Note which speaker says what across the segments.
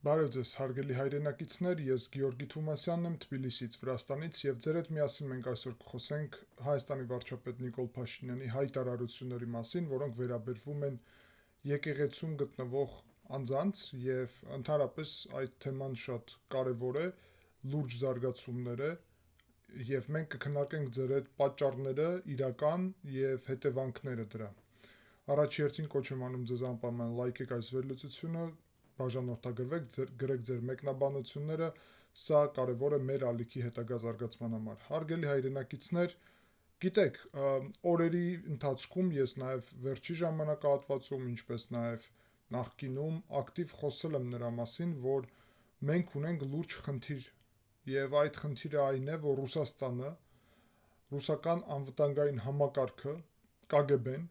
Speaker 1: Բարև ձեզ, հարգելի հայրենակիցներ, ես Գեորգի Թումասյանն եմ Թբիլիսից, Վրաստանից եւ ձեր հետ միասին մենք այսօր կխոսենք Հայաստանի վարչապետ Նիկոլ Փաշինյանի հայտարարությունների մասին, որոնք վերաբերվում են եկեղեցում գտնվող անձանց եւ ընդհանրապես այդ թեման շատ կարեւոր է, լուրջ զարգացումներ է եւ մենք կքննարկենք ձեր հետ պատճառները, իրական եւ հետևանքները դրա։ Առաջի հերթին կոչ եմ անում ձեզ անպայման լայքեք այս վերլուծությունը, բաժանորդագրվեք, գրեք ձեր մեկնաբանությունները, սա կարևոր է մեր ալիքի հետագա զարգացման համար։ Հարգելի հայրենակիցներ, գիտեք, օրերի ընթացքում ես նաև վերջի ժամանակահատվածում, ինչպես նաև նախկինում ակտիվ խոսել եմ նրա մասին, որ մենք ունենք լուրջ խնդիր, եւ այդ խնդիրը այն է, որ Ռուսաստանը, ռուսական անվտանգային համակարգը, KGB-ն,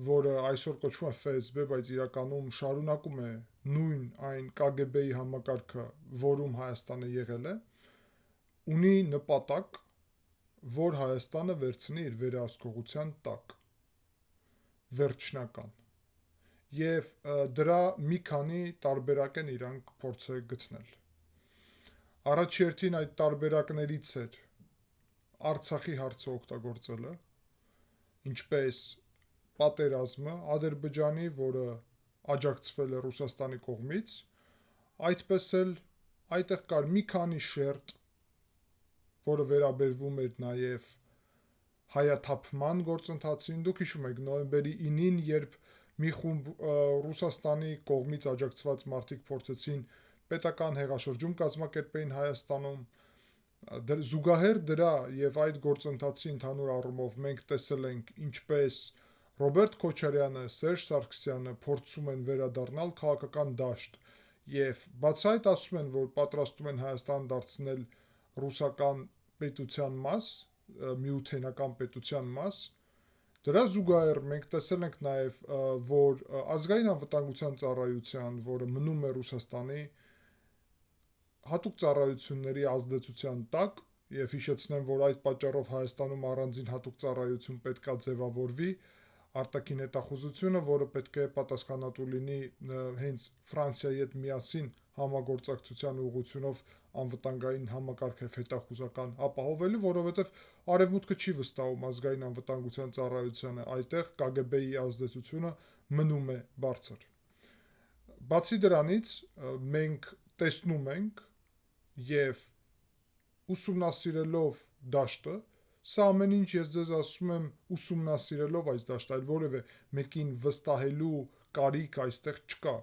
Speaker 1: որը այսօր կոչվում է ՖՍԲ, բայց իրականում շարունակում է նույն այն KGB-ի համակարգը, որում Հայաստանը եղել է, ունի նպատակ, որ Հայաստանը վերցնի իր վերահսկողության տակ, վերջնական։ Եվ դրա մի քանի տարբերակ են իրանք փորձել գտնել։ Առաջի հերթին այդ տարբերակներից էր Արցախի հարցը օգտագործելը, ինչպես պատերազմը Ադրբեջանի, որը աջակցվել է Ռուսաստանի կողմից, այդպես էլ այդտեղ կար մի քանի շերտ, որը վերաբերվում էր նաև հայաթափման գործընթացին։ Դուք հիշում եք նոյեմբերի 9-ին, երբ մի խումբ Ռուսաստանի կողմից աջակցված մարդիկ փորձեցին պետական հեղաշրջում կազմակերպեին Հայաստանում, զուգահեռ դրա եւ այդ գործընթացի ընդհանուր առումով մենք տեսել ենք ինչպես Ռոբերտ Քոչարյանը, Սերժ Սարգսյանը փորձում են վերադառնալ քաղաքական դաշտ եւ բացի այդ ասում են, որ պատրաստում են Հայաստան դարձնել ռուսական պետության մաս, միութենական պետության մաս։ Դրա զուգահեռ մենք տեսել ենք նաեւ, որ ազգային անվտանգության ծառայության, որը մնում է Ռուսաստանի հատուկ ծառայությունների ազդեցության տակ, եւ հիշեցնեմ, որ այդ պատճառով Հայաստանում առանձին հատուկ ծառայություն պետքա ձևավորվի, արտաքին հետախուզությունը, որը պետք է պատասխանատու լինի հենց Ֆրանսիայի հետ միասին համագործակցության ուղղությունով անվտանգային համակարգ եւ հետախուզական ապահովելու, որովհետեւ արևմուտքը չի վստահում ազգային անվտանգության ծառայությանը, այդտեղ KGB-ի ազդեցությունը մնում է բարձր։ Բացի դրանից մենք տեսնում ենք եւ ուսումնասիրելով դաշտը, սա ամեն ինչ ես ձեզ ասում եմ ուսումնասիրելով այս դաշտը, այլ որևէ մեկին վստահելու կարիք այստեղ չկա,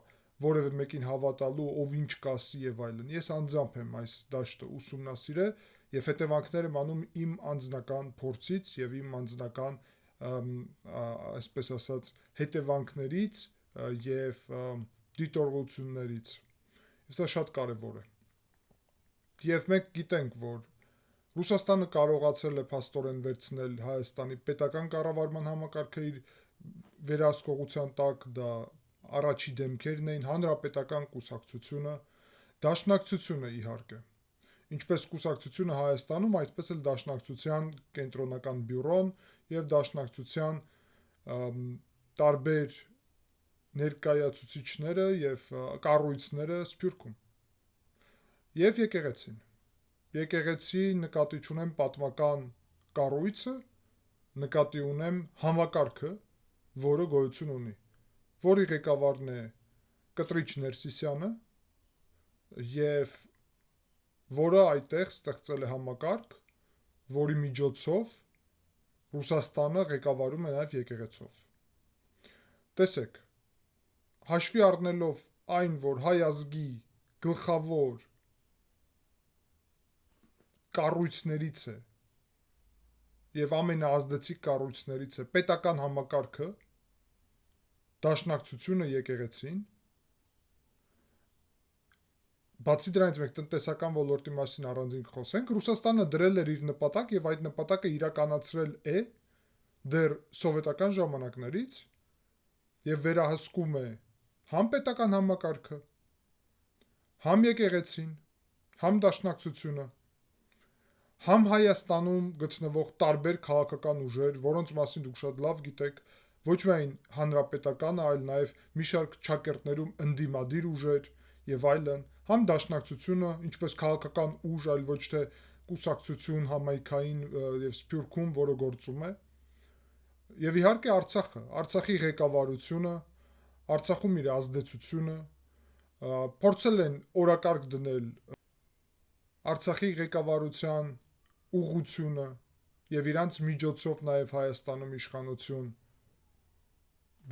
Speaker 1: որևէ մեկին հավատալու, ով ինչ կասի եւ այլն։ Ես անձամբ եմ այս դաշտը ուսումնասիրել եւ հետևանքներ եմ անում իմ անձնական փորձից եւ իմ անձնական, այսպես ասած, հետևանքներից եւ դիտողություններից։ Եվ սա շատ կարեւոր է։ Եվ մենք գիտենք, որ Ռուսաստանը կարողացել է փաստորեն վերցնել Հայաստանի պետական կառավարման համակարգը իր վերահսկողության տակ, դա առաջի դեմքերն էին, հանրապետական կուսակցությունը, դաշնակցությունը իհարկե։ Ինչպես կուսակցությունը Հայաստանում, այդպես էլ դաշնակցության կենտրոնական բյուրոն եւ դաշնակցության տարբեր ներկայացուցիչները եւ կառույցները Սփյուռքում։ Եվ եկեղեցին։ Եկեղեցի նկատի ունեմ պատմական կառույցը, նկատի ունեմ համակարգը, որը գոյություն ունի, որի ղեկավարն է Կտրիչ Ներսիսյանը եւ որը այդտեղ ստեղծել է համակարգ, որի միջոցով Ռուսաստանը ղեկավարում է նաեւ եկեղեցով։ Տեսեք, հաշվի առնելով այն, որ հայ ազգի գլխավոր կառույցներից է եւ ամենաազդեցիկ կառույցներից է պետական համակարգը, դաշնակցությունը, եկեղեցին, բացի դրանից մենք տնտեսական ոլորտի մասին առանձին խոսենք, Ռուսաստանը դրել էր իր նպատակ եւ այդ նպատակը իրականացրել է դեռ սովետական ժամանակներից եւ վերահսկում է համ պետական համակարգը, համ եկեղեցին, համ դաշնակցությունը, համ Հայաստանում գտնվող տարբեր քաղաքական ուժեր, որոնց մասին դուք շատ լավ գիտեք, ոչ միայն հանրապետականը, այլ նաև մի շարք ճակերտներում ընդդիմադիր ուժեր եւ այլն, համ դաշնակցությունը, ինչպես քաղաքական ուժ, այլ ոչ թե կուսակցություն համայնքային եւ սփյուռքում, որը գործում է, եւ իհարկե Արցախի ղեկավարությունը, Արցախում իր ազդեցությունը փորձել են օրակարգ դնել Արցախի ղեկավարության ուղղությունը եւ իրանց միջոցով նաեւ Հայաստանում իշխանություն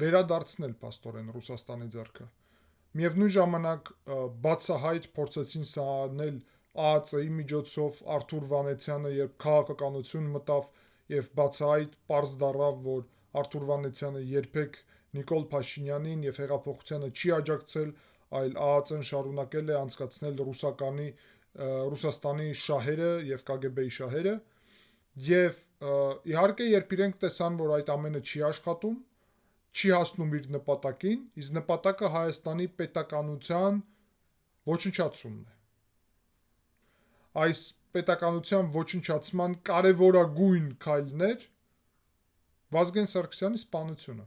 Speaker 1: վերադարձնել փաստորեն Ռուսաստանի ձեռքը։ Միևնույն ժամանակ բացահայտ փորձեցին սա անել ԱԱԾ-ի միջոցով Արթուր Վանեցյանը, երբ քաղաքականություն մտավ եւ բացահայտ պարզ դառավ, որ Արթուր Վանեցյանը երբեք Նիկոլ Փաշինյանին եւ հեղափոխությանը չի աջակցել, այլ ԱԱԾ-ն շարունակել է անցկացնել Ռուսաստանի շահերը եւ ԿԳԲ-ի շահերը, եւ իհարկե երբ իրենք տեսան, որ այդ ամենը չի աշխատում, չի հասնում իր նպատակին, իսկ նպատակը Հայաստանի պետականության ոչնչացումն է։ Այս պետականության ոչնչացման կարևորագույն քայլն էր Վազգեն Սարգսյանի սպանությունը։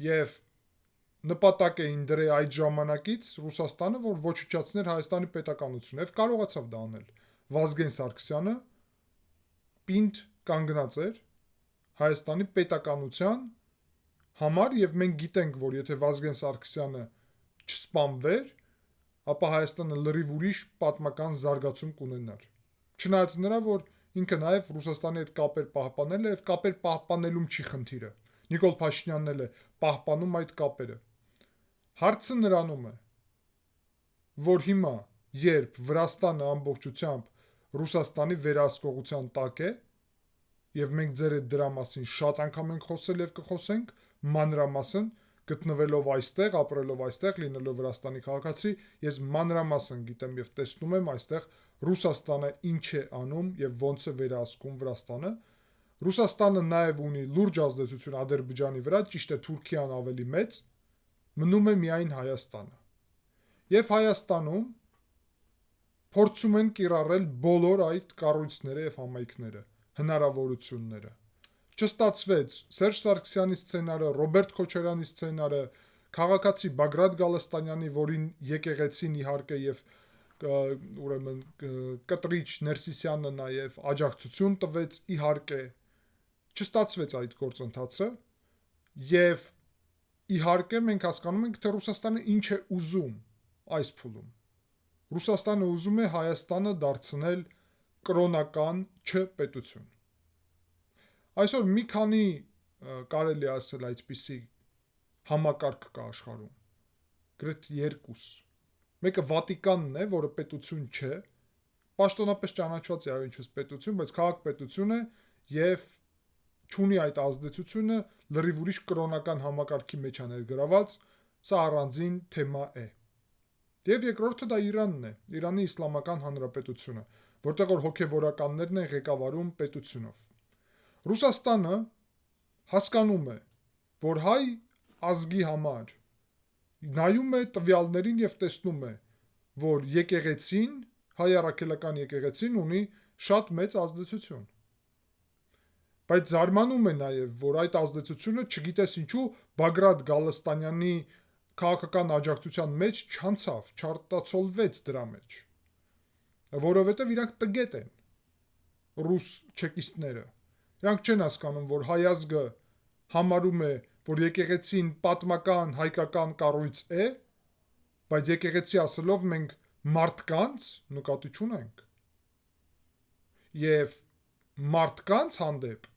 Speaker 1: Եվ նպատակ էին դրել այդ ժամանակից Ռուսաստանը, որ ոչնչացներ Հայաստանի պետականությունը, եւ կարողացավ դա անել։ Վազգեն Սարգսյանը պինդ կանգնած էր Հայաստանի պետականության համար, եւ մենք գիտենք, որ եթե Վազգեն Սարգսյանը չսպանվեր, ապա Հայաստանը լրիվ ուրիշ պատմական զարգացում կունենար։ Չնայած նրա, որ ինքը նաեւ Ռուսաստանի հետ կապեր պահպանել է եւ կապեր պահպանելում չի խնդիրը։ Նիկոլ Փաշինյանն էլ է պահպանում այդ կապերը։ Հարցը նրանում է, որ հիմա, երբ Վրաստանը ամբողջությամբ Ռուսաստանի վերահսկողության տակ է, եւ մենք ձեր հետ դրա մասին շատ անգամ ենք խոսել եւ կխոսենք, մանրամասն գտնվելով այստեղ, ապրելով այստեղ, լինելով Վրաստանի քաղաքացի, ես մանրամասն գիտեմ եւ տեսնում եմ այստեղ Ռուսաստանը ինչ է անում եւ ոնց է վերահսկում Վրաստանը։ Ռուսաստանը նաեւ ունի լուրջ ազդեցություն Ադրբեջանի վրա, ճիշտ է Թուրքիան ավելի մեծ, մնում է միայն Հայաստանը։ Եվ Հայաստանում փորձում են կիրառել բոլոր այդ կառույցները եւ համայնքները, հնարավորությունները։ Չստացվեց Սերժ Սարգսյանի սցենարը, Ռոբերտ Քոչարյանի սցենարը, քաղաքացի Բագրատ Գալստանյանի, որին եկեղեցին իհարկե եւ ուրեմն կտրիչ Ներսիսյանը նաեւ աջակցություն տվեց, իհարկե չստացվեց այդ գործընթացը, եւ իհարկե մենք հասկանում ենք, թե Ռուսաստանը ինչ է ուզում այս փուլում։ Ռուսաստանը ուզում է Հայաստանը դարձնել կրոնական չպետություն։ Այսօր մի քանի կարելի ասել այդպիսի համակարգ կա աշխարհում, գրեթե երկուս։ Մեկը Վատիկանն է, որը պետություն չէ, պաշտոնապես ճանաչված է այնպես պետություն, բայց քաղաքպետություն է եւ չունի այդ ազդեցությունը, լրիվ ուրիշ կրոնական համակարգի մեջ է ներգրաված, սա առանձին թեմա է։ Եվ երկրորդը դա Իրանն է, Իրանի Իսլամական Հանրապետությունը, որտեղ որ հոգևորականներն են ղեկավարում պետությունով։ Ռուսաստանը հասկանում է, որ հայ ազգի համար նայում է տվյալներին եւ տեսնում է, որ եկեղեցին, հայ առաքելական եկեղեցին ունի շատ մեծ ազդեցություն։ Բայց զարմանում է նաեւ, որ այդ ազդեցությունը չգիտես ինչու Բագրատ Գալստանյանի քաղաքական աջակցության մեջ չանցավ, չարտացոլվեց դրա մեջ, որովհետև իրանք տգետ են, ռուս չեկիստները, իրանք չեն հասկանում, որ հայ ազգը համարում է, որ եկեղեցին պատմական հայկական կառույց է, բայց եկեղեցի ասելով մենք մարդկանց նկատի չունենք, եւ մարդկանց հանդեպ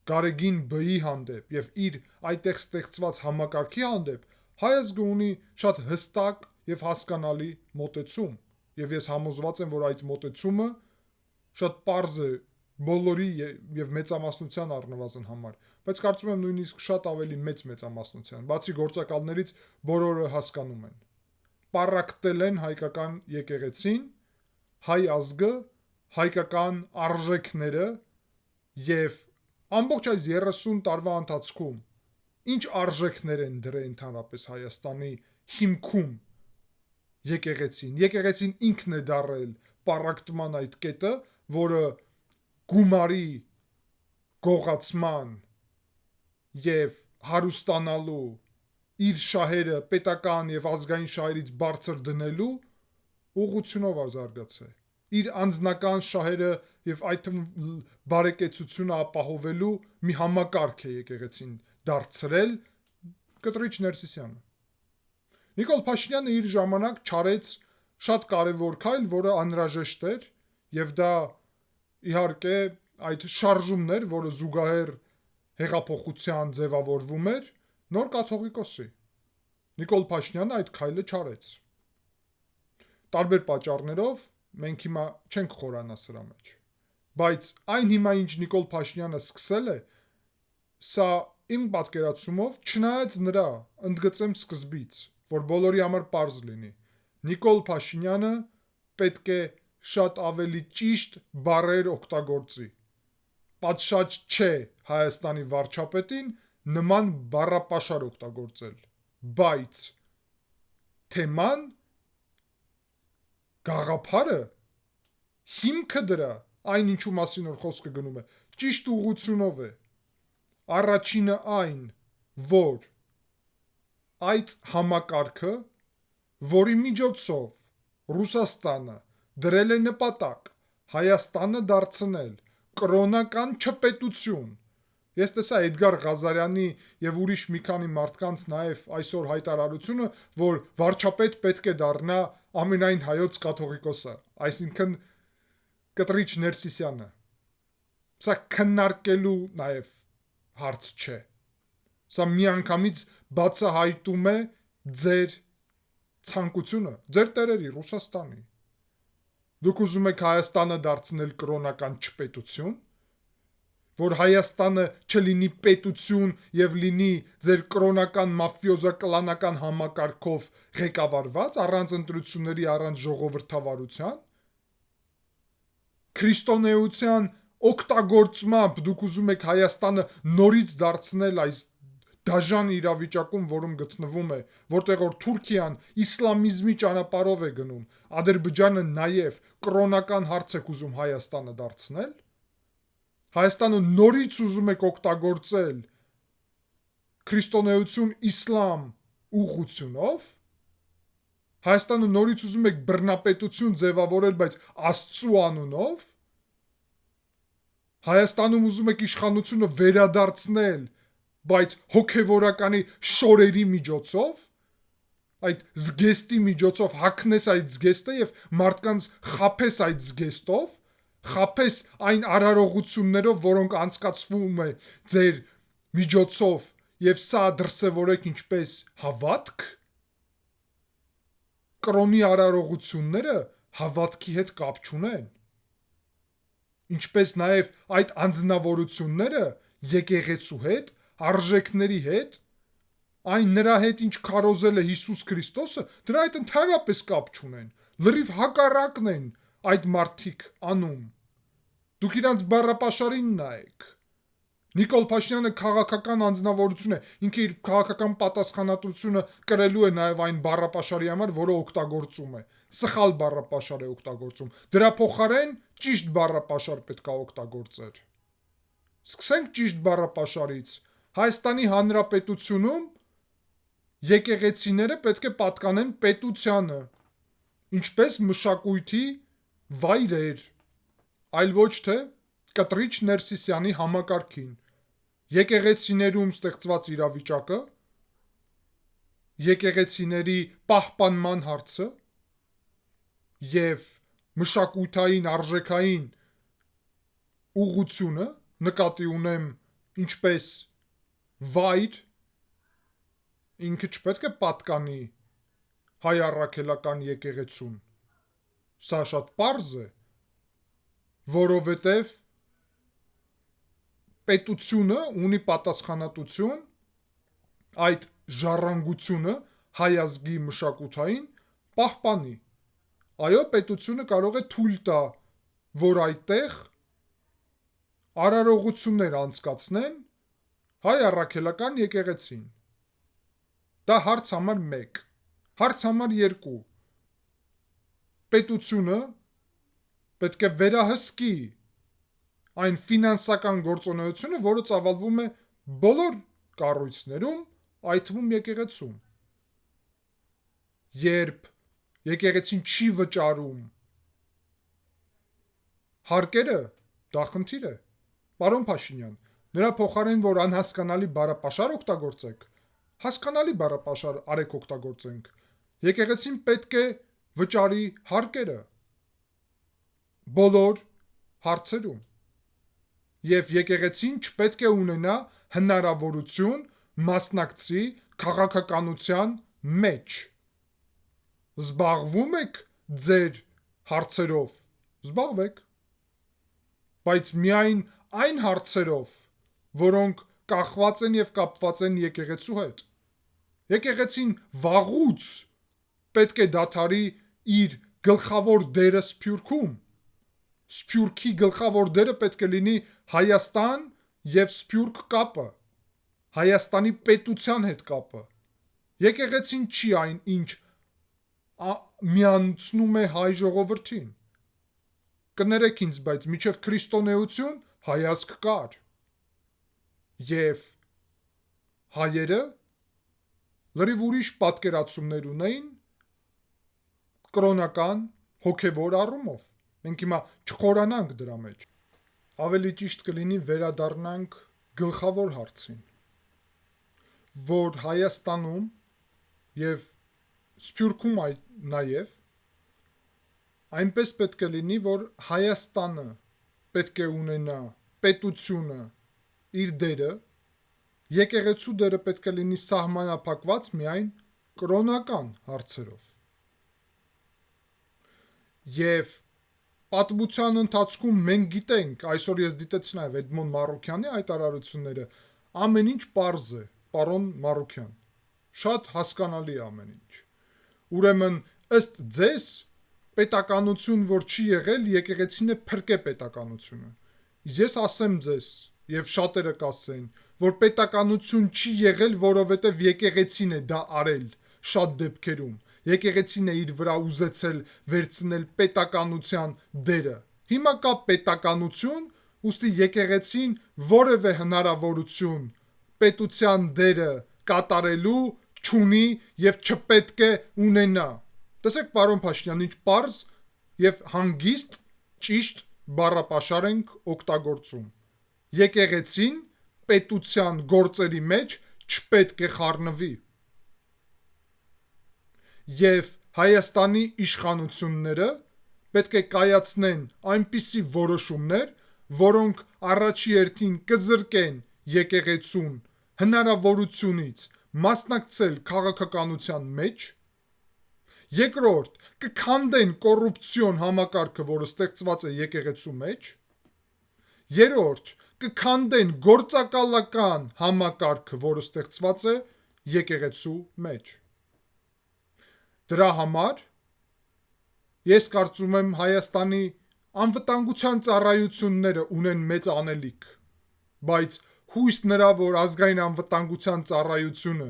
Speaker 1: Գարեգին Բ-ի հանդեպ եւ իր այդտեղ ստեղծված համակարգի հանդեպ հայ ազգը ունի շատ հստակ եւ հասկանալի մոտեցում եւ ես համոզված եմ, որ այդ մոտեցումը շատ պարզ է բոլորի եւ մեծամասնության առնվազն համար, բայց կարծում եմ նույնիսկ շատ ավելի մեծամասնության, բացի գործակալներից բոլորը հասկանում են։ Պարակտել են հայկական եկեղեցին, հայ ազգը, հայկական արժեքները եւ ամբողջ այս 30 տարվա ընթացքում ինչ արժեքներ են դրել ընդհանրապես Հայաստանի հիմքում եկեղեցին ինքն է դարել պարակտման այդ կետը, որը գումարի գողացման եւ հարուստանալու իր շահերը պետական եւ ազգային շահերից բարձր դնելու ուղղությունով զարգացել, իր անձնական շահերը եւ այդ թվում բարեկեցությունը ապահովելու մի համակարգ է եկեղեցին դարձրել Կտրիչ Ներսիսյանը։ Նիկոլ Փաշինյանը իր ժամանակ չարեց շատ կարևոր քայլ, որը անհրաժեշտ էր, եւ դա իհարկե այդ շարժումն էր, որը զուգահեռ հեղափոխության ձևավորվում էր, նոր կաթողիկոսի։ Նիկոլ Փաշինյանը այդ քայլը չարեց։ Տարբեր պատճառներով մենք հիմա չենք խորանա սրա մեջ։ Բայց այն հիմա ինչ Նիկոլ Փաշինյանը սկսել է, սա իմ պատկերացումով չնայած նրա, ընդգծեմ սկզբից, որ բոլորի համար պարզ լինի, Նիկոլ Փաշինյանը պետք է շատ ավելի ճիշտ բառեր օգտագործի։ Պատշաճ չէ Հայաստանի վարչապետին նման բառապաշար օգտագործել, բայց թեման, գաղափարը, հիմքը դրա, այն ինչու մասին որ խոսքը գնում է, ճիշտ ուղղությունով է։ Առաջինը այն, որ այդ համակարգը, որի միջոցով Ռուսաստանը դրել է նպատակ Հայաստանը դարձնել կրոնական չպետություն։ Ես տեսա Էդգար Ղազարյանի եւ ուրիշ մի քանի մարդկանց նաեւ այսօր հայտարարությունը, որ վարչապետ պետք է դառնա ամենայն հայոց կաթողիկոսը, այսինքն Կտրիչ Ներսիսյանը։ Սա քննարկելու նաեւ հարց չէ։ Սա միանգամից բացահայտում է ձեր ցանկությունը, ձեր տերերի Ռուսաստանի։ Դուք ուզում եք Հայաստանը դարձնել կրոնական չպետություն, որ Հայաստանը չլինի պետություն եւ լինի ձեր կրոնական մաֆիոզա-կլանական համակարգով ղեկավարված, առանց ընտրությունների, առանց ժողովրդավարության։ Քրիստոնեության օգտագործմամբ դուք ուզում եք Հայաստանը նորից դարձնել այս դաժան իրավիճակում, որում գտնվում է, որտեղ որ Թուրքիան իսլամիզմի ճանապարհով է գնում, Ադրբեջանը նաև կրոնական հարց եք ուզում Հայաստանը դարձնել, Հայաստանը նորից ուզում եք օգտագործել քրիստոնեություն իսլամ ուղղությունով, Հայաստանը նորից ուզում եք բռնապետություն ձևավորել, բայց Աստծու անունով, Հայաստանում ուզում եք իշխանությունը վերադարձնել, բայց հոգևորականի շորերի միջոցով, այդ զգեստի միջոցով հագնես այդ զգեստը եւ մարդկանց խափես այդ զգեստով, խափես այն արարողություններով, որոնք անցկացվում է ձեր միջոցով եւ սա դրսևորեք ինչպես հավատք, կրոնի արարողությունները հավատքի հետ կապ չունեն, ինչպես նաեւ այդ անձնավորությունները եկեղեցու հետ, արժեքների հետ, այն նրա հետ ինչ քարոզել է Հիսուս Քրիստոսը, դրա հետ ընդհանրապես կապ չունեն, լրիվ հակառակն են այդ մարդիկ անում։ Դուք իրանց բառապաշարին նայեք։ Նիկոլ Փաշինյանը քաղաքական անձնավորություն է, ինքը իր քաղաքական պատասխանատվությունը կրելու է նաև այն բառապաշարի համար, որը օգտագործում է։ Սխալ բառապաշար է օգտագործում։ Դրա փոխարեն ճիշտ բառապաշար պետք է օգտագործել։ Սկսենք ճիշտ բառապաշարից։ Հայաստանի Հանրապետությունում եկեղեցիները պետք է պատկանեն պետությանը, ինչպես մշակույթի վայրեր, այլ ոչ թե Կտրիչ Ներսիսյանի համակարգին։ Եկեղեցիներում ստեղծված իրավիճակը, եկեղեցիների պահպանման հարցը եւ մշակութային արժեքային ուղղությունը նկատի ունեմ ինչպես վայր, ինքը չպետք է պատկանի հայ առաքելական եկեղեցուն։ Սա շատ պարզ է, որովհետև պետությունը ունի պատասխանատվություն այդ ժառանգությունը հայ ազգի մշակութային պահպանի։ Այո, պետությունը կարող է թույլ տա, որ այդտեղ արարողություններ անցկացնեն հայ առաքելական եկեղեցին։ Դա հարց համար 1, հարց համար 2, պետությունը պետք է վերահսկի այն ֆինանսական գործունեությունը, որը ծավալվում է բոլոր կառույցներում, այդ թվում եկեղեցում։ Երբ եկեղեցին չի վճարում հարկերը, դա խնդիր է։ Պարոն Փաշինյան, նրա փոխարեն որ անհասկանալի բառապաշար օգտագործեք, հասկանալի բառապաշար արեք օգտագործենք։ Եկեղեցին պետք է վճարի հարկերը բոլոր հարցերում։ Եվ եկեղեցին չպետք է ունենա հնարավորություն մասնակցի քաղաքականության մեջ։ Զբաղվում եք ձեր հարցերով, զբաղվեք, բայց միայն այն հարցերով, որոնք կախված են եւ կապված են եկեղեցու հետ։ Եկեղեցին վաղուց պետք է դադարի իր գլխավոր դերը Սփյուռքում։ Սփյուռքի գլխավոր դերը պետք է լինի Հայաստան եւ Սփյուռք կապը, Հայաստանի պետության հետ կապը։ Եկեղեցին չի այն, ինչ միացնում է հայ ժողովրդին։ Կներեք ինձ, բայց միջև քրիստոնեություն հայազգ կար։ Եվ հայերը լրիվ ուրիշ պատկերացումներ ունեին կրոնական հոգևոր առումով։ Մենք հիմա չխորանանք դրա մեջ։ Ավելի ճիշտ կլինի վերադառնանք գլխավոր հարցին, որ Հայաստանում եւ Սփյուռքում նաեւ այնպես պետք է լինի, որ Հայաստանը պետք է ունենա պետությունը իր դերը, եկեղեցու դերը պետք է լինի սահմանափակված միայն կրոնական հարցերով։ Եվ պատմության ընթացքում մենք գիտենք, այսօր ես դիտեցի նաև Էդմոն Մարուքյանի հայտարարությունները, ամեն ինչ պարզ է, պարոն Մարուքյան, շատ հասկանալի ամեն ինչ։ Ուրեմն ըստ ձեզ պետականություն, որ չի եղել, եկեղեցին է փրկե պետականությունը։ Ես ասեմ ձեզ, եւ շատերը կասեն, որ պետականություն չի եղել, որովհետեւ եկեղեցին է դա արել շատ դեպքերում։ Եկեղեցին է իր վրա ուզեցել վերցնել պետականության դերը։ Հիմա կա պետականություն, ուստի եկեղեցին որևէ հնարավորություն պետության դերը կատարելու չունի եւ չպետք է ունենա։ Տեսեք, պարոն Փաշինյան, ինչ պարզ եւ հանգիստ ճիշտ բառապաշար ենք օգտագործում։ Եկեղեցին պետության գործերի մեջ չպետք է խառնվի։ Եվ Հայաստանի իշխանությունները պետք է կայացնեն այնպիսի որոշումներ, որոնք առաջի հերթին կզրկեն եկեղեցուն հնարավորությունից մասնակցել քաղաքականության մեջ, երկրորդ կքանդեն կոռուպցիոն համակարգը, որը ստեղծված է եկեղեցու մեջ, երրորդ կքանդեն գործակալական համակարգը, որը ստեղծված է եկեղեցու մեջ։ Դրա համար ես կարծում եմ Հայաստանի անվտանգության ծառայությունները ունեն մեծ անելիք, բայց հույս նրա, որ ազգային անվտանգության ծառայությունը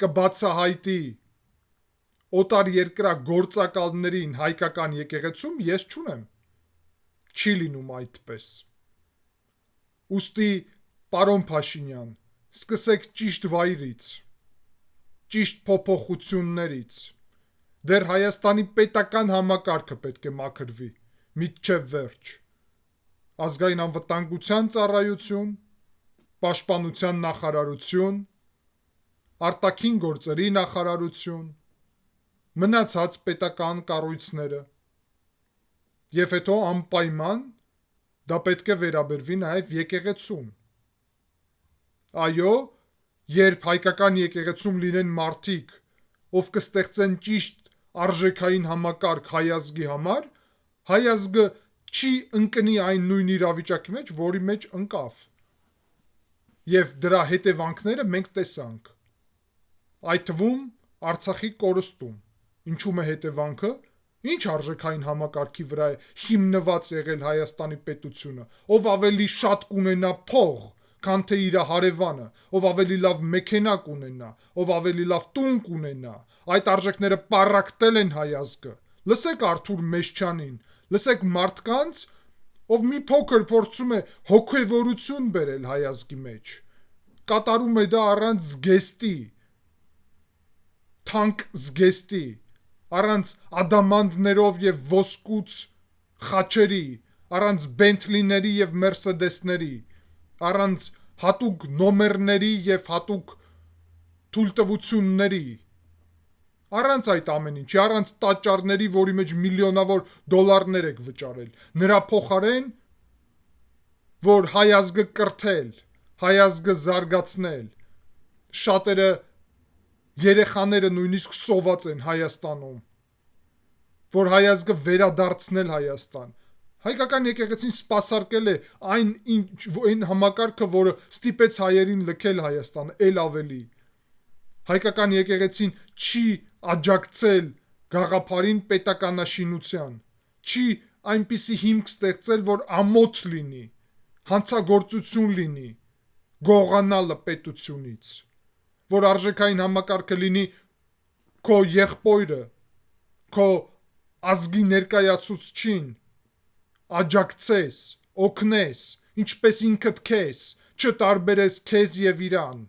Speaker 1: կբացահայտի օտար երկրա գործակալներին հայկական եկեղեցում, ես չունեմ։ Չի լինում այդպես։ Ուստի, պարոն Փաշինյան, սկսեք ճիշտ վայրից, ճիշտ փոփոխություններից։ Դեռ Հայաստանի պետական համակարգը պետք է մաքրվի, մինչև վերջ։ Ազգային անվտանգության ծառայություն, պաշտպանության նախարարություն, արտաքին գործերի նախարարություն, մնացած պետական կառույցները։ Եվ հետո անպայման դա պետք է վերաբերվի նաև եկեղեցուն։ Այո, երբ հայկական եկեղեցում լինեն մարդիկ, ով կստեղծեն ճիշտ արժեքային համակարգ հայազգի համար, հայազգը չի ընկնի այն նույն իրավիճակի մեջ, որի մեջ ընկավ։ Եվ դրա հետևանքները մենք տեսանք։ Այդ թվում Արցախի կորստում։ Ինչու՞մ է հետևանքը։ Ինչ արժեքային համակարգի վրա է հիմնված եղել Հայաստանի պետությունը, ով ավելի շատ կունենա փող, քան թե իր հարևանը, ով ավելի լավ մեքենա կունենա, ով ավելի լավ տուն կունենա, այդ արժեքները պառակտել են հայազգը։ Լսեք Արթուր Մեշչյանին, լսեք մարդկանց, ով մի փոքր փորձում է հոգևորություն բերել հայազգի մեջ, կատարում է դա առանց զգեստի, թանկ զգեստի, առանց ադամանդներով եւ ոսկուց խաչերի, առանց Բենթլիների եւ Մերսեդեսների, առանց հատուկ նոմերների եւ հատուկ թույլտվությունների, առանց այդ ամեն ինչի, առանց տաճարների, որի մեջ միլիոնավոր դոլարներ եք վճարել, նրա փոխարեն, որ հայ ազգը կրթել, հայ ազգը զարգացնել, շատերը երեխաները նույնիսկ սոված են Հայաստանում, որ հայ ազգը վերադարձնել Հայաստան, հայկական եկեղեցին սպասարկել է այն համակարգը, որը ստիպեց հայերին լքել Հայաստանը, ել ավելի, հայկական եկեղեցին չի աջակցել գաղափարին պետականաշինության, չի այնպիսի հիմք ստեղծել, որ ամոթ լինի, հանցագործություն լինի, գողանալը պետությունից, որ արժեքային համակարգը լինի քո եղբորը, քո ազգի ներկայացուցչին, աջակցես, օգնես, ինչպես ինքդ քեզ, չտարբերես քեզ եւ իրան,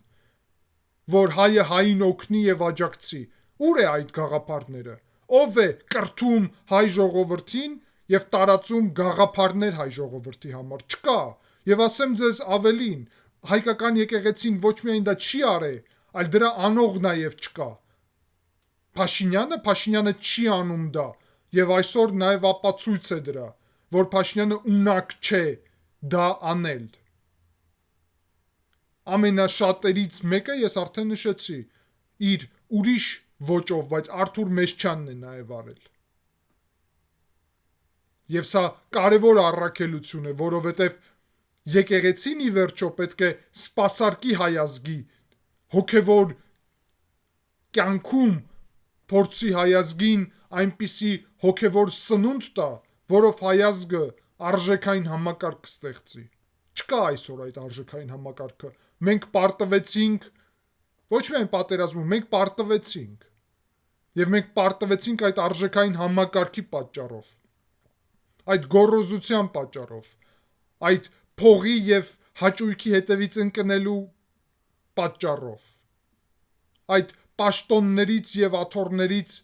Speaker 1: որ հայը հային օգնի եւ աջակցի, ուր է այդ գաղափարները, ով է կրթում հայ ժողովրդին եւ տարածում գաղափարներ հայ ժողովրդի համար, չկա, եւ ասեմ ձեզ ավելին, հայկական եկեղեցին ոչ միայն դա չի արել, այլ դրա անող նաեւ չկա, Փաշինյանը չի անում դա, եւ այսօր նաեւ ապացույց է դրա, որ Փաշինյանը ունակ չէ դա անել, ամենաշատերից մեկը ես արդեն նշեցի, իր ուրիշ ոճով, բայց Արթուր Մեշչյանն է նաև արել։ Եվ սա կարևոր առաքելություն է, որովհետև եկեղեցին ի վերջո պետք է սպասարկի հայ ազգի հոգևոր կյանքում փորձի հայ ազգին այնպիսի հոգևոր սնունդ տա, որով հայ ազգը արժեքային համակարգ կստեղծի։ Չկա այսօր այդ արժեքային համակարգը։ Մենք պարտվեցինք ոչ միայն պատերազմում, մենք պարտվեցինք։ Եվ մենք պարտվեցինք այդ արժեքային համակարգի պատճառով։ Այդ գոռոզության պատճառով, այդ փողի եւ հաճույքի հետևից ընկնելու պատճառով, այդ պաշտոններից եւ աթոռներից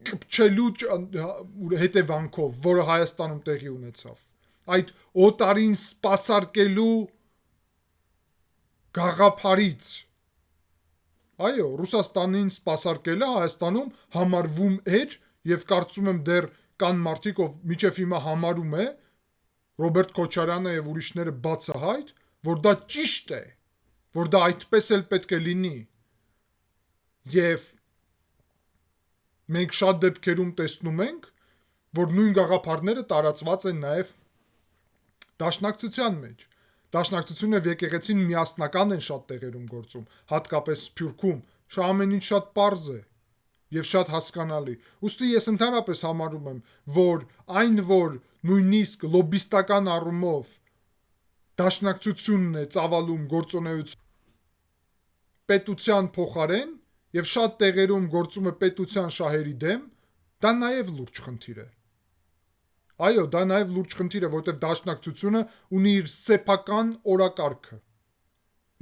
Speaker 1: կպչելու հետևանքով, որը Հայաստանում տեղի ունեցավ, այդ օտարին սպասարկելու գաղափարից, այո, Ռուսաստանին սպասարկելը Հայաստանում համարվում էր եւ կարծում եմ դեռ կան մարդիկ, ով միջև հիմա համարում է Ռոբերտ Քոչարյանը եւ ուրիշները բացահայտ, որ դա ճիշտ է, որ դա այդպես էլ պետք է լինի։ Եվ մենք շատ դեպքերում տեսնում ենք, որ նույն գաղափարները տարածված են նաև դաշնակցության մեջ։ Դաշնակցությունը եւ եկեղեցին միասնական են շատ տեղերում գործում, հատկապես Սփյուռքում, շա ամեն ինչ շատ պարզ է եւ շատ հասկանալի։ Ուստի ես ընդհանրապես համարում եմ, որ այն, որ նույնիսկ լոբիստական առումով դաշնակցությունն է ծավալում գործունեություն պետության փոխարեն եւ շատ տեղերում գործում է պետության շահերի դեմ, դա նաեւ լուրջ խնդիր է։ Այո, դա նաեւ լուրջ խնդիր է, որտեղ դաշնակցությունը ունի իր սեփական օրակարգը։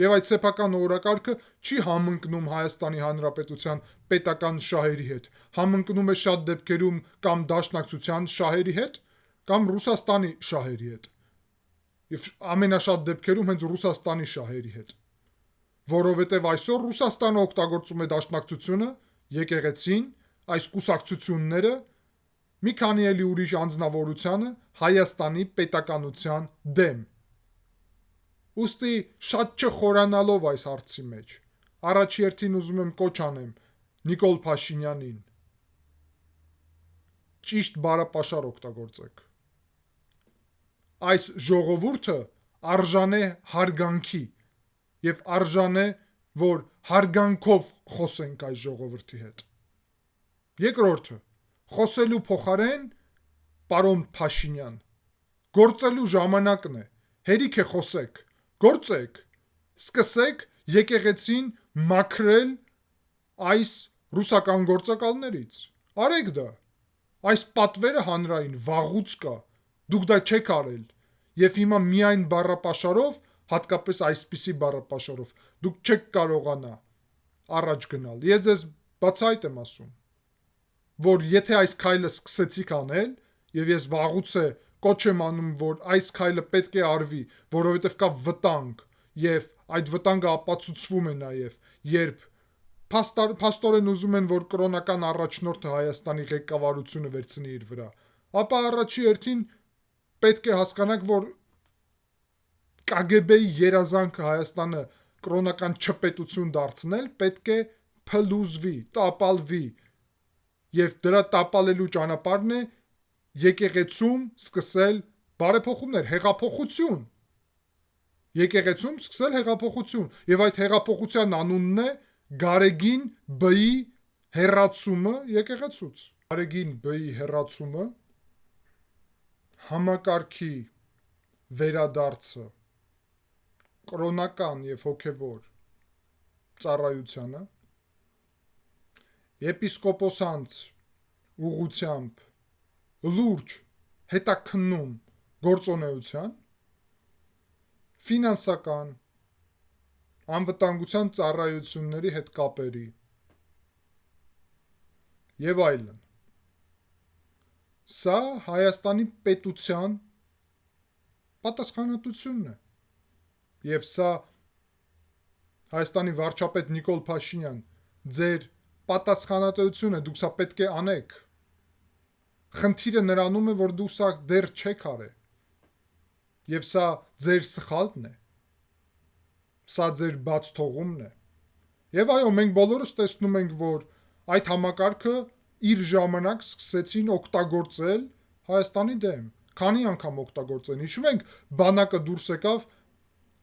Speaker 1: Եվ այդ սեփական օրակարգը չի համընկնում Հայաստանի Հանրապետության պետական շահերի հետ, համընկնում է շատ դեպքերում կամ դաշնակցության շահերի հետ, կամ Ռուսաստանի շահերի հետ։ Եվ ամենաշատ դեպքերում հենց Ռուսաստանի շահերի հետ։ Որովհետև այսօր Ռուսաստանը օգտագործում է դաշնակցությունը, եկեղեցին, այս կուսակցությունները մի քանի էլի ուրիշ անձնավորությանը Հայաստանի պետականության դեմ։ Ուստի շատ չխորանալով այս հարցի մեջ, առաջերտին ուզում եմ կոչ անեմ Նիկոլ Փաշինյանին, ճիշտ բարապաշար օգտագործեք։ Այս ժողովուրդը արժան է հարգանքի եւ արժան է, որ հարգանքով խոսենք այս ժողովրդի հետ։ Երկրորդը, խոսելու փոխարեն, պարոն Փաշինյան, գործելու ժամանակն է, հերիք է խոսեք, գործեք, սկսեք եկեղեցին մաքրել այս ռուսական գործակալներից, արեք դա, այս պատվերը հանրային վաղուց կա, դուք դա չեք արել, եւ հիմա միայն բառապաշարով հատկապես այսպիսի բառապաշարով, դուք չեք կարողանա առաջ գնալ։ Ես ձեզ բացահայտ եմ ասում, որ եթե այս քայլը սկսեցիք անել, եւ ես վաղուց է կոչ եմ անում, որ այս քայլը պետք է արվի, որովհետեւ կա վտանգ, եւ այդ վտանգը ապացուցվում է նաեւ, երբ փաստորեն ուզում են, որ կրոնական առաջնորդը Հայաստանի ղեկավարությունը վերցնի իր վրա, ապա առաջի հերթին պետք է հասկանաք, որ KGB-ի երազանքը Հայաստանը կրոնական չպետություն դարձնել պետք է փլուզվի, տապալվի, եւ դրա տապալելու ճանապարհն է եկեղեցում սկսել բարեփոխումներ, հեղափոխություն։ Եկեղեցում սկսել հեղափոխություն, եւ այդ հեղափոխության անունն է Գարեգին B-ի հեռացումը եկեղեցուց։ Գարեգին B-ի հեռացումը, համակարգի վերադարձը կրոնական եւ հոգեվոր ծառայությանը, եպիսկոպոսանց ուղղությամբ լուրջ հետաքննում գործունեության, ֆինանսական անվտանգության ծառայությունների հետ կապերի եւ այլն։ Սա Հայաստանի պետության պատասխանատվությունն է։ Եվ սա Հայաստանի վարչապետ Նիկոլ Փաշինյան, ձեր պատասխանատվությունը, դուք սա պետք է անեք։ Խնդիրը նրանում է, որ դուք սա դեռ չեք արել։ Եվ սա ձեր սխալն է։ Սա ձեր բաց թողումն է։ Եվ այո, մենք բոլորս տեսնում ենք, որ այդ համակարգը իր ժամանակ սկսեցին օգտագործել Հայաստանի դեմ։ Քանի անգամ օգտագործեն։ Հիշում ենք, բանակը դուրս եկավ,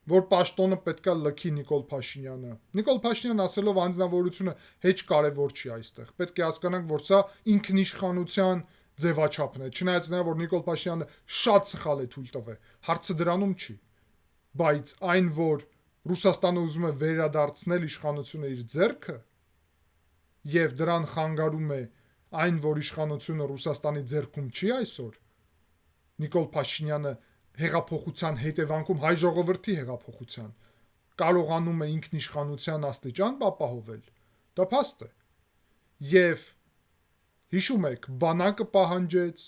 Speaker 1: որ պաշտոնը պետքա լքի Նիկոլ Փաշինյանը։ Նիկոլ Փաշինյանը ասելով անձնավորությունը հեչ կարևոր չի այստեղ։ Պետք է հասկանանք, որ սա ինքնիշխանության ձևաչափն է։ Չնայած նա, որ Նիկոլ Փաշինյանը շատ սխալ է թույլ տվել։ Հարցը դրանում չի։ Բայց այն, որ Ռուսաստանը ուզում է վերադարձնել իշխանությունը իր ձեռքը, եւ դրան խանգարում է այն, որ իշխանությունը Ռուսաստանի ձեռքում չի այսօր, Նիկոլ Փաշինյանը հեղափոխության հետևանքում հայ ժողովրդի հեղափոխության կարողանում է ինքնիշխանության աստիճան ապահովել, դա փաստ է։ Եվ հիշում եք, բանակը պահանջեց,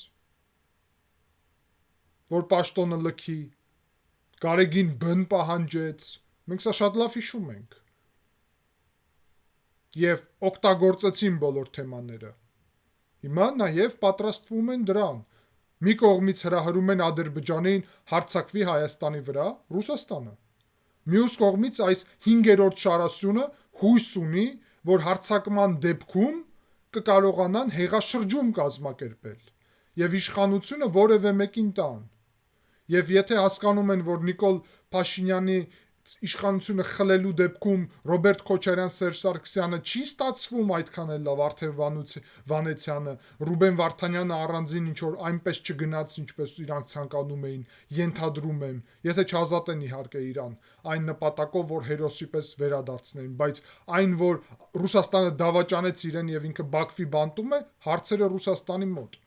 Speaker 1: որ պաշտոնը լքի, Գարեգին B-ն պահանջեց, մենք սա շատ լավ հիշում ենք։ Եվ օգտագործեցին բոլոր թեմաները։ Հիմա նաև պատրաստվում են դրան։ Մի կողմից հրահրում են Ադրբեջանին հարձակվի Հայաստանի վրա Ռուսաստանը։ Մյուս կողմից այս 5-րդ շարասյունը հույս ունի, որ հարձակման դեպքում կկարողանան հեղաշրջում կազմակերպել եւ իշխանությունը որևէ մեկին տան։ Եվ եթե հասկանում են, որ Նիկոլ Փաշինյանի իշխանությունը խլելու դեպքում Ռոբերտ Քոչարյան, Սերժ Սարգսյանը չի ստացվում այդքան էլ լավ, Արթուր Վանեցյանը, Ռուբեն Վարդանյանը առանձին ինչ որ այնպես չգնաց, ինչպես իրանք ցանկանում էին, ենթադրում եմ, եթե չազատեն իհարկե իրան, այն նպատակով, որ հերոսի պես վերադարձնեն, բայց այն, որ Ռուսաստանը դավաճանեց իրեն եւ ինքը Բաքվի բանտում է, հարցերը Ռուսաստանի մոտ,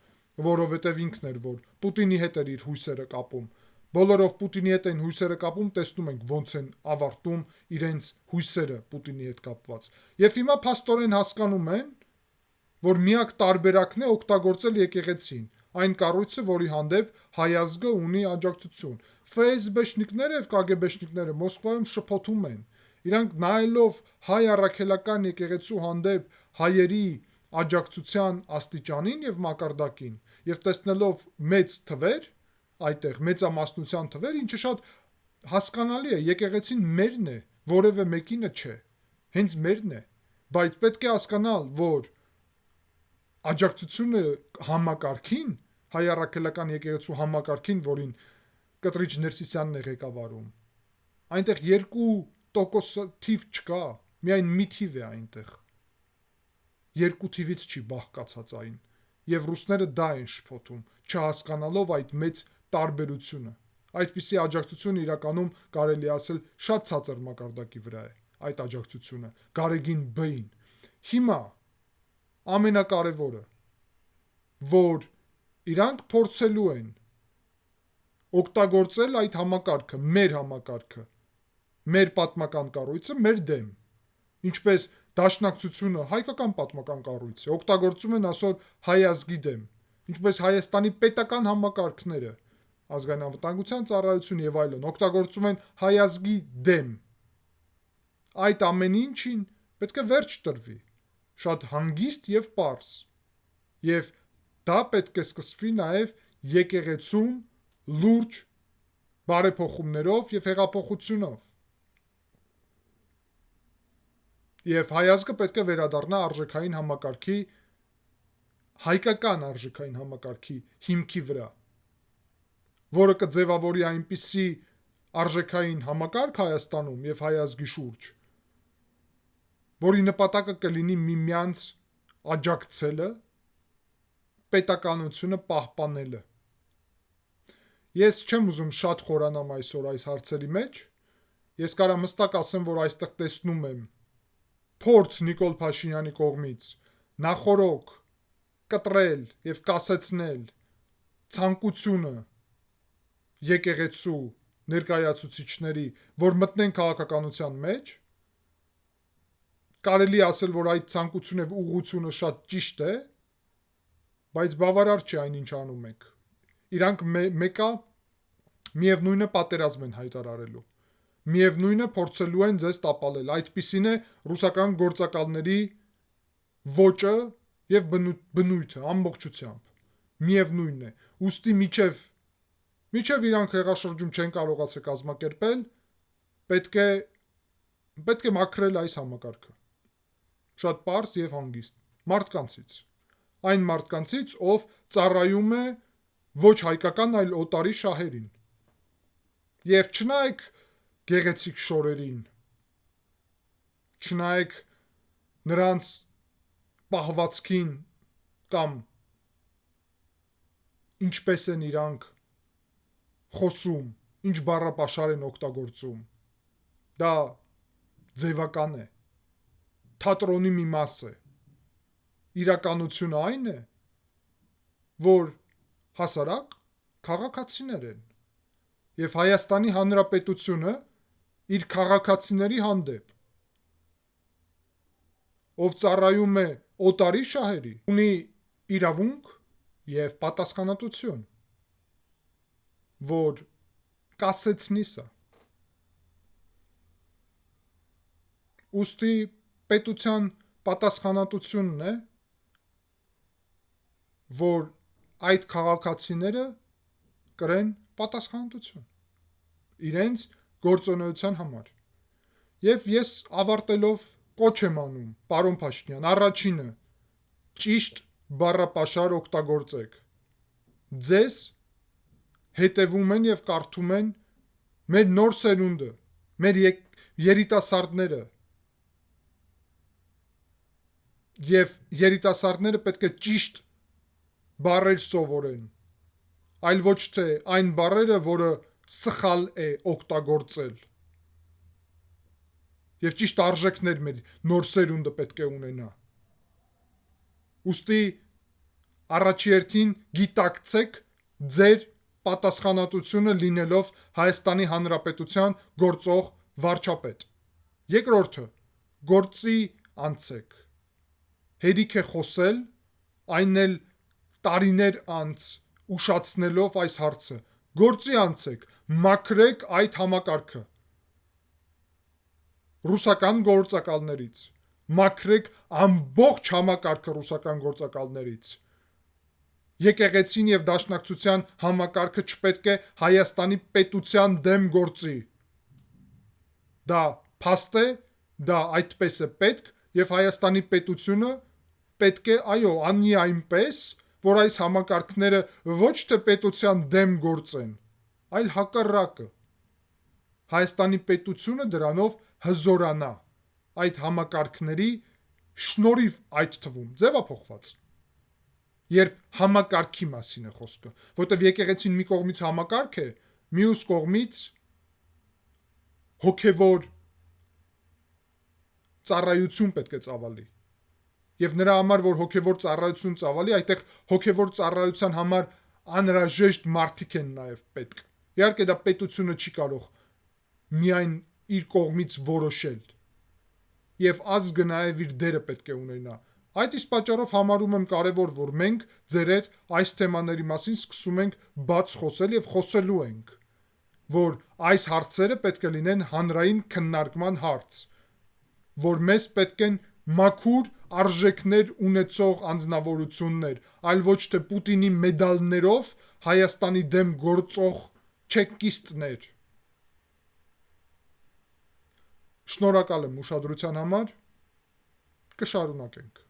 Speaker 1: որովհետեւ ինքն էր, որ Պուտինի հետ էր իր հույսերը կապում։ Բոլորով Պուտինի հետ են հույսերը կապում, տեսնում ենք ոնց են ավարտում իրենց հույսերը Պուտինի հետ կապված։ Եվ հիմա փաստորեն հասկանում են, որ միակ տարբերակն է օգտագործել եկեղեցին, այն կառույցը, որի հանդեպ հայ ազգը ունի աջակցություն։ ՖՍԲ-շնիկները եւ ԿԳԲ-շնիկները Մոսկվայում շփոթում են։ Իրանք նայելով հայ առաքելական եկեղեցու հանդեպ հայերի աջակցության աստիճանին եւ մակարդակին եւ տեսնելով մեծ թվեր այդտեղ մեծամասնության թվեր, ինչը շատ հասկանալի է, եկեղեցին մերն է, որևէ մեկինը չէ, հենց մերն է, բայց պետք է հասկանալ, որ աջակցությունը համակարգին, հայ առաքելական եկեղեցու համակարգին, որին Կտրիչ Ներսիսյանն է ղեկավարում, այնտեղ 2% թիվ չկա, միայն մի թիվ է այնտեղ, 2 թիվից չի բաղկացած այն, եւ ռուսները դա են շփոթում, չհասկանալով այդ մեծ տարբերությունը։ Այդպիսի աջակցություն իրականում կարելի ասել շատ ցածր մակարդակի վրա է այդ աջակցությունը Գարեգին B-ին։ Հիմա ամենակարևորը, որ իրանք փորձելու են օգտագործել այդ համակարգը, մեր համակարգը, մեր պատմական կառույցը մեր դեմ, ինչպես Դաշնակցությունը հայկական պատմական կառույց է, օգտագործում են այսօր հայ ազգի դեմ, ինչպես Հայաստանի պետական համակարգները, ազգային անվտանգության ծառայություն եւ այլն, օգտագործում են հայ ազգի դեմ։ Այդ ամեն ինչին պետք է վերջ տրվի, շատ հանգիստ եւ պարզ։ Եվ դա պետք է սկսվի նաեւ եկեղեցում լուրջ բարեփոխումներով եւ հեղափոխությունով։ Եվ հայ ազգը պետք է վերադառնա արժեքային համակարգի, հայկական արժեքային համակարգի հիմքի վրա, որը կձևավորի այնպիսի արժեքային համակարգ Հայաստանում եւ հայ ազգի շուրջ, որի նպատակը կլինի միմյանց աջակցելը, պետականությունը պահպանելը։ Ես չեմ ուզում շատ խորանամ այսօր այս հարցերի մեջ, ես կարամ հստակ ասեմ, որ այստեղ տեսնում եմ փորձ Նիկոլ Փաշինյանի կողմից նախորոք կտրել եւ կասեցնել ցանկությունը եկեղեցու ներկայացուցիչների, որ մտնեն քաղաքականության մեջ, կարելի ասել, որ այդ ցանկությունը եւ ուղղությունը շատ ճիշտ է, բայց բավարար չէ այն ինչ անում եք։ Իրանք մեկը միևնույնը պատերազմ են հայտարարելու։ Միևնույնը փորձելու են ձեզ տապալել։ Այդպիսին է ռուսական գործակալների ոճը եւ բնույթը ամբողջությամբ։ Միևնույնն է։ Ուստի միջև իրանք հեղաշրջում չեն կարողացել կազմակերպել, պետք է մաքրել այս համակարգը։ Շատ պարզ եւ հանգիստ մարդկանցից։ Այն մարդկանցից, ով ծառայում է ոչ հայկական, այլ օտարի շահերին։ Եվ չնայեք գեղեցիկ շորերին, չնայեք նրանց պահվածքին կամ ինչպես են իրանք խոսում, ինչ բառապաշար են օգտագործում, դա ձևական է, թատրոնի մի մաս է, իրականությունը այն է, որ հասարակ քաղաքացիներ են եւ Հայաստանի Հանրապետությունը իր քաղաքացիների հանդեպ, ով ծառայում է օտարի շահերի, ունի իրավունք եւ պատասխանատվություն, որ կասեցնի սա։ Ուստի պետության պատասխանատվությունն է, որ այդ քաղաքացիները կրեն պատասխանատվություն իրենց գործունեության համար։ Եվ ես ավարտելով կոչ եմ անում, պարոն Փաշինյան, առաջինը ճիշտ բառապաշար օգտագործեք։ Ձեզ հետևում են եւ կարդում են մեր նոր սերունդը, մեր երիտասարդները։ Եվ երիտասարդները պետք է ճիշտ բառեր սովորեն, այլ ոչ թե այն բառերը, որը սխալ է օգտագործել։ Եվ ճիշտ արժեքներ մեր նոր սերունդը պետք է ունենա։ Ուստի առաջերտին գիտակցեք ձեր պատասխանատվությունը լինելով Հայաստանի Հանրապետության գործող վարչապետ։ Երկրորդը, գործի անցեք։ Հերիք է խոսել, այն էլ տարիներ անց ուշացնելով այս հարցը։ Գործի անցեք, մաքրեք այդ համակարգը ռուսական գործակալներից, մաքրեք ամբողջ համակարգը ռուսական գործակալներից։ Եկեղեցին եւ Դաշնակցության համակարգը չպետք է Հայաստանի պետության դեմ գործի։ Դա փաստ է, դա այդպես է պետք եւ Հայաստանի պետությունը պետք է, այո, անի այնպես, որ այս համակարգները ոչ թե պետության դեմ գործեն, այլ հակառակը։ Հայաստանի պետությունը դրանով հզորանա այդ համակարգների շնորհիվ այդ թվում ձևափոխված։ Երբ համակարգի մասին է խոսքը, որտեղ եկեղեցին մի կողմից համակարգ է, մյուս կողմից հոգևոր ծառայություն պետք է ծավալի։ Եվ նրա համար, որ հոգևոր ծառայություն ծավալի, այդտեղ հոգևոր ծառայության համար անհրաժեշտ մարդիկ են նաև պետք։ Իհարկե դա պետությունը չի կարող միայն իր կողմից որոշել։ Եվ ազգը նաև իր դերը պետք է ունենա։ Այդ իսկ պատճառով համարում եմ կարևոր, որ մենք ձեր հետ այս թեմաների մասին սկսում ենք բաց խոսել եւ խոսելու ենք, որ այս հարցերը պետք է լինեն հանրային քննարկման հարց, որ մեզ պետք են մաքուր արժեքներ ունեցող անձնավորություններ, այլ ոչ թե Պուտինի մեդալներով Հայաստանի դեմ գործող չեկիստներ։ Շնորհակալ եմ ուշադրության համար, կշարունակենք։